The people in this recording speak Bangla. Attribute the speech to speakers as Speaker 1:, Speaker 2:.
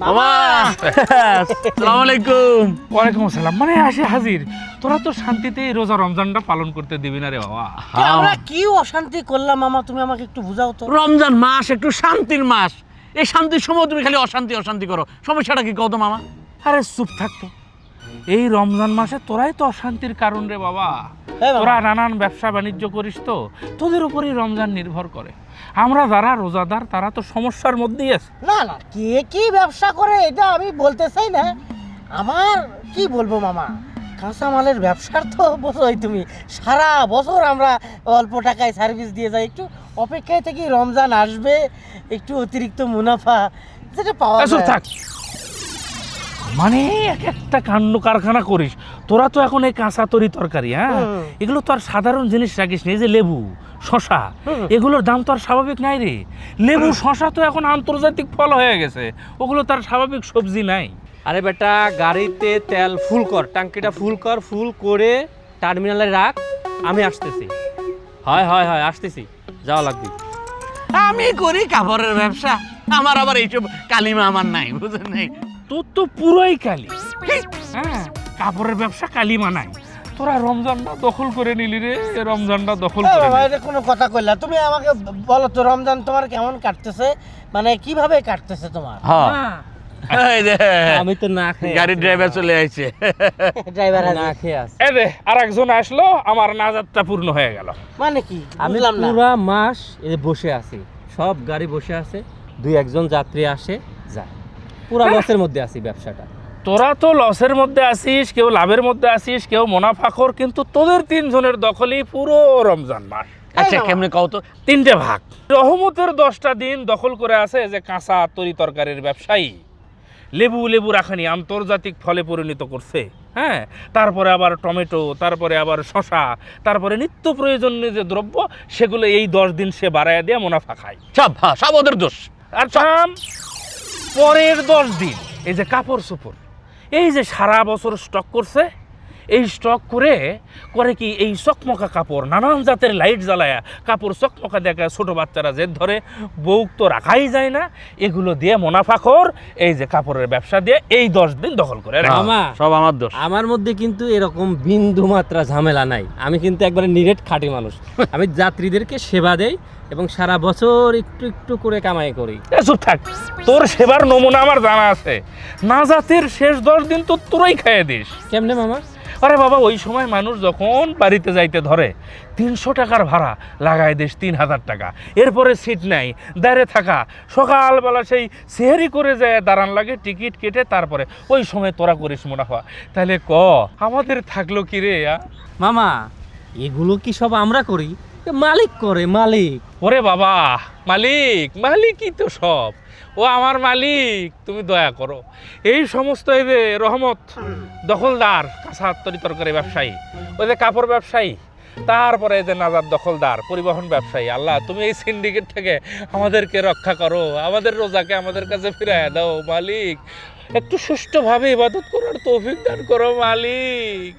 Speaker 1: মামা আসসালামু আলাইকুম।
Speaker 2: ওয়ালাইকুম আসসালাম। মানে আসে হাজির, তোরা তো শান্তিতে এই রোজা রমজানটা পালন করতে দিবি না রে বাবা।
Speaker 3: আমরা কি অশান্তি করলাম মামা, তুমি আমাকে একটু বুঝাও তো।
Speaker 1: রমজান মাস একটু শান্তির মাস, এই শান্তির সময় তুমি খালি অশান্তি অশান্তি করো, সমস্যাটা কি কত মামা?
Speaker 2: আরে চুপ থাকতো, এই রমজান মাসে তোরাই তো অশান্তির কারণ রে বাবা।
Speaker 3: হ্যাঁ বাবা।
Speaker 2: তোরা নানান ব্যবসা বাণিজ্য করিস, তো তোদের উপরই রমজান নির্ভর করে। আমরা যারা রোজাদার তারা তো সমস্যার মধ্যেই আছে।
Speaker 3: না না, কে কি ব্যবসা করে এটা আমি বলতে চাই না। আমার কি বলবো মামা, কাঁচামালের ব্যবসার তো বোঝোই তুমি, সারা বছর আমরা অল্প টাকায় সার্ভিস দিয়ে যাই, একটু অপেক্ষায় থেকে রমজান আসবে, একটু অতিরিক্ত মুনাফা যেটা পাওয়া
Speaker 2: চুপ
Speaker 3: যায়।
Speaker 2: থাক, মানে এক একটা কাণ্ড কারখানা করিস তোরা তো এখন এই কাঁচা তরি তরকারি, হ্যাঁ এগুলো তো আর সাধারণ জিনিস রাখিস না। এই যে লেবু শশা, এগুলোর দাম তো আর স্বাভাবিক নাই রে। লেবু শশা তো এখন আন্তর্জাতিক ফল হয়ে গেছে, ওগুলো তার স্বাভাবিক সবজি নাই।
Speaker 4: আরে বেটা, গাড়িতে তেল ফুল কর, টাঙ্কিটা ফুল কর, ফুল করে টার্মিনালে রাখ, আমি আসতেছি। হয় হয় হয় আসতেছি, যাওয়া লাগবে।
Speaker 1: আমি করি কাপড়ের ব্যবসা, আমার আবার এইসব কালিমা আমার নাই, বুঝেন নাই?
Speaker 2: তোর তো পুরোই কালি, হ্যাঁ কাপড়ের ব্যবসা কালি মানাই। তোরা রমজানটা দখল করে নিলি রে, রমজানটা দখল
Speaker 3: হ্যাঁ
Speaker 2: করে
Speaker 3: বাবা,
Speaker 2: নিলি।
Speaker 3: এটা কোনো কথা কইলা? তুমি আমাকে বলো তো, রমজান তোমার কেমন কাটতেছে, মানে কিভাবে কাটতেছে তোমার?
Speaker 1: হ্যাঁ এই যে
Speaker 4: আমি তো না খেয়ে
Speaker 1: গাড়ির ড্রাইভার চলে আসছে।
Speaker 3: ড্রাইভার
Speaker 4: না খেয়ে আছি।
Speaker 2: এ দে আর একজন আসলো, আমার নাজাতটা পূর্ণ হয়ে গেল।
Speaker 3: মানে কি
Speaker 4: আমি
Speaker 3: বুঝলাম না।
Speaker 4: পুরা মাস এই যে বসে আছি, সব গাড়ি বসে আছে, দুই একজন যাত্রী আসে যায়, পুরা লসের মধ্যে আছি ব্যবসাটা।
Speaker 2: তোরা তো লসের মধ্যে আসিস, কেউ লাভের মধ্যে আসিস, কেউ মুনাফাখোর, কিন্তু তোদের তিনজনের দখলই পুরো রমজান মাস।
Speaker 1: আচ্ছা কেমনে কও তো?
Speaker 2: তিনটে ভাগ। রহমতের 10টা দিন দখল করে আছে যে কাঁচা তরি তরকারির ব্যবসায়ী, লেবু লেবু রাখানি আন্তর্জাতিক ফলে পরিণত করছে, হ্যাঁ তারপরে আবার টমেটো, তারপরে আবার শশা, তারপরে নিত্য প্রয়োজনীয় যে দ্রব্য সেগুলো এই 10 দিন সে বাড়ায় দিয়ে মুনাফা খায়।
Speaker 1: সব ওদের দোষ।
Speaker 2: আর পরের 10 দিন এই যে কাপড় চোপড়, এই যে সারা বছর স্টক করছে, এই স্টক করে কি এই চকমকা কাপড়, নানান জাতের লাইট জ্বালায়া কাপড় চকমকা দেখা, ছোট বাচ্চারা জেদ ধরে, বউক তো রাখাই যায় না, এগুলো দিয়ে মুনাফাখোর এই যে কাপড়ের ব্যবসা দিয়ে এই 10 দিন দখল করে রাখে।
Speaker 4: মামা,
Speaker 1: সব আমার দোষ।
Speaker 4: আমার মধ্যে কিন্তু এরকম বিন্দু মাত্রা ঝামেলা নাই, আমি কিন্তু একবারে নিরেট খাঁটি মানুষ। আমি যাত্রীদেরকে সেবা দেই এবং সারা বছর একটু একটু করে কামাই করি।
Speaker 2: চুপ থাক, তোর সেবার নমুনা আমার জানা আছে। না জাতের শেষ 10 দিন তো তোরাই খাইয়ে দিস।
Speaker 4: কেমনে মামা?
Speaker 2: আরে বাবা, ওই সময় মানুষ যখন বাড়িতে যাইতে ধরে 300 টাকার ভাড়া লাগায় দিস 3000 টাকা, এরপরে সিট নাই, দাঁড়িয়ে থাকা, সকালবেলা সেই সেহেরি করে যায় দাঁড়ান লাগে, টিকিট কেটে, তারপরে ওই সময় তোরা করিস মুনাফা। তাহলে আমাদের থাকলো কি রে?
Speaker 4: মামা, এগুলো কি সব আমরা করি? মালিক করে, মালিক।
Speaker 2: ওরে বাবা, মালিকই তো সব, ও আমার মালিক, তুমি দয়া করো। এই সমস্ত এই যে রহমত দখলদার, কাঁচা তরি তরকারি ব্যবসায়ী, ওই যে কাপড় ব্যবসায়ী, তারপরে এই যে নাজার দখলদার, পরিবহন ব্যবসায়ী, আল্লাহ তুমি এই সিন্ডিকেট থেকে আমাদেরকে রক্ষা করো, আমাদের রোজাকে আমাদের কাছে ফিরাইয়া দাও মালিক, একটু সুষ্ঠুভাবে ইবাদত করার তৌফিক দান করো মালিক।